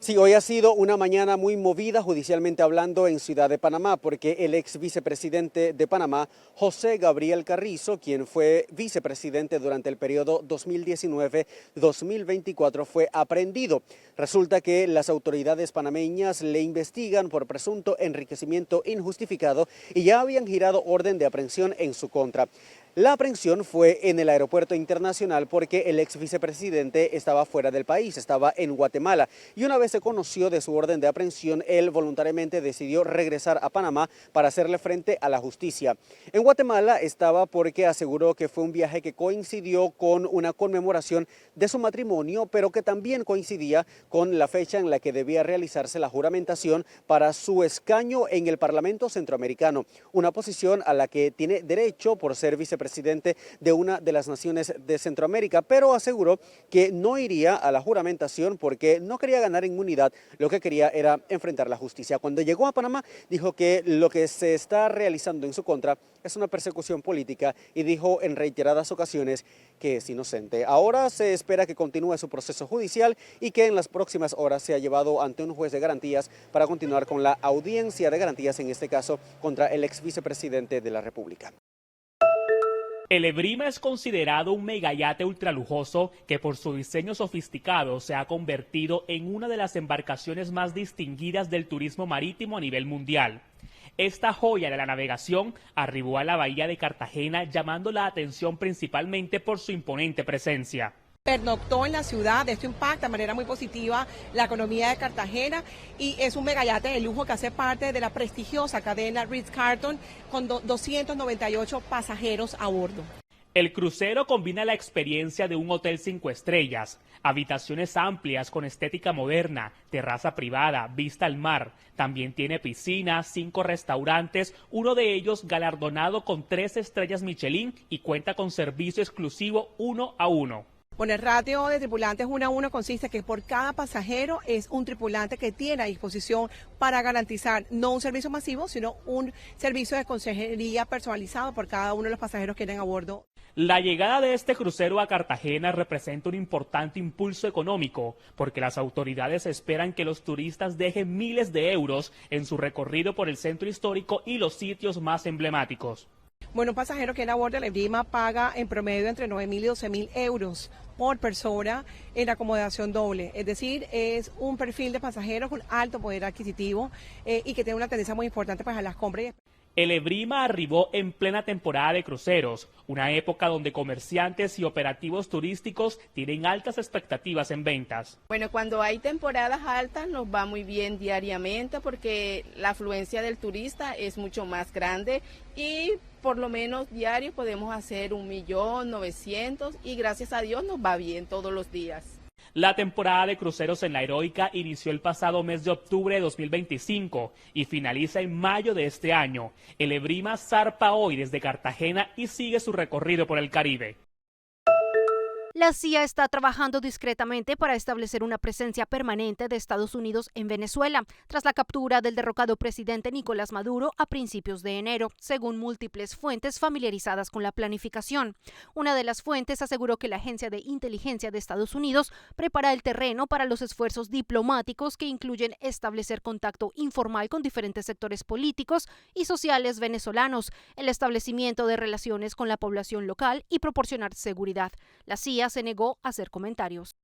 Sí, hoy ha sido una mañana muy movida judicialmente hablando en Ciudad de Panamá, porque el ex vicepresidente de Panamá, José Gabriel Carrizo, quien fue vicepresidente durante el periodo 2019-2024, fue aprehendido. Resulta que las autoridades panameñas le investigan por presunto enriquecimiento injustificado y ya habían girado orden de aprehensión en su contra. La aprehensión fue en el aeropuerto internacional porque el ex vicepresidente estaba fuera del país, estaba en Guatemala, y una vez se conoció de su orden de aprehensión, él voluntariamente decidió regresar a Panamá para hacerle frente a la justicia. En Guatemala estaba porque aseguró que fue un viaje que coincidió con una conmemoración de su matrimonio, pero que también coincidía con la fecha en la que debía realizarse la juramentación para su escaño en el Parlamento Centroamericano, una posición a la que tiene derecho por ser vicepresidente de una de las naciones de Centroamérica, pero aseguró que no iría a la juramentación porque no quería ganar inmunidad, lo que quería era enfrentar la justicia. Cuando llegó a Panamá, dijo que lo que se está realizando en su contra es una persecución política y dijo en reiteradas ocasiones que es inocente. Ahora se espera que continúe su proceso judicial y que en las próximas horas sea llevado ante un juez de garantías para continuar con la audiencia de garantías, en este caso contra el ex vicepresidente de la República. El Evrima es considerado un megayate ultralujoso que por su diseño sofisticado se ha convertido en una de las embarcaciones más distinguidas del turismo marítimo a nivel mundial. Esta joya de la navegación arribó a la bahía de Cartagena llamando la atención principalmente por su imponente presencia. Pernoctó en la ciudad, esto impacta de manera muy positiva la economía de Cartagena y es un megayate de lujo que hace parte de la prestigiosa cadena Ritz-Carlton con 298 pasajeros a bordo. El crucero combina la experiencia de un hotel 5 estrellas, habitaciones amplias con estética moderna, terraza privada, vista al mar. También tiene piscina, 5 restaurantes, uno de ellos galardonado con 3 estrellas Michelin y cuenta con servicio exclusivo 1 a 1. Bueno, el ratio de tripulantes 1 a 1 consiste en que por cada pasajero es un tripulante que tiene a disposición para garantizar no un servicio masivo, sino un servicio de consejería personalizado por cada uno de los pasajeros que vienen a bordo. La llegada de este crucero a Cartagena representa un importante impulso económico, porque las autoridades esperan que los turistas dejen miles de euros en su recorrido por el centro histórico y los sitios más emblemáticos. Bueno, un pasajero que viene a bordo de la Evrima paga en promedio entre 9.000 y 12.000 euros por persona en acomodación doble. Es decir, es un perfil de pasajeros con alto poder adquisitivo y que tiene una tendencia muy importante para las compras. El Evrima arribó en plena temporada de cruceros, una época donde comerciantes y operativos turísticos tienen altas expectativas en ventas. Bueno, cuando hay temporadas altas nos va muy bien diariamente porque la afluencia del turista es mucho más grande y por lo menos diario podemos hacer 1.900.000 y gracias a Dios nos va bien todos los días. La temporada de cruceros en la Heroica inició el pasado mes de octubre de 2025 y finaliza en mayo de este año. El Evrima zarpa hoy desde Cartagena y sigue su recorrido por el Caribe. La CIA está trabajando discretamente para establecer una presencia permanente de Estados Unidos en Venezuela, tras la captura del derrocado presidente Nicolás Maduro a principios de enero, según múltiples fuentes familiarizadas con la planificación. Una de las fuentes aseguró que la Agencia de Inteligencia de Estados Unidos prepara el terreno para los esfuerzos diplomáticos que incluyen establecer contacto informal con diferentes sectores políticos y sociales venezolanos, el establecimiento de relaciones con la población local y proporcionar seguridad. La CIA se negó a hacer comentarios.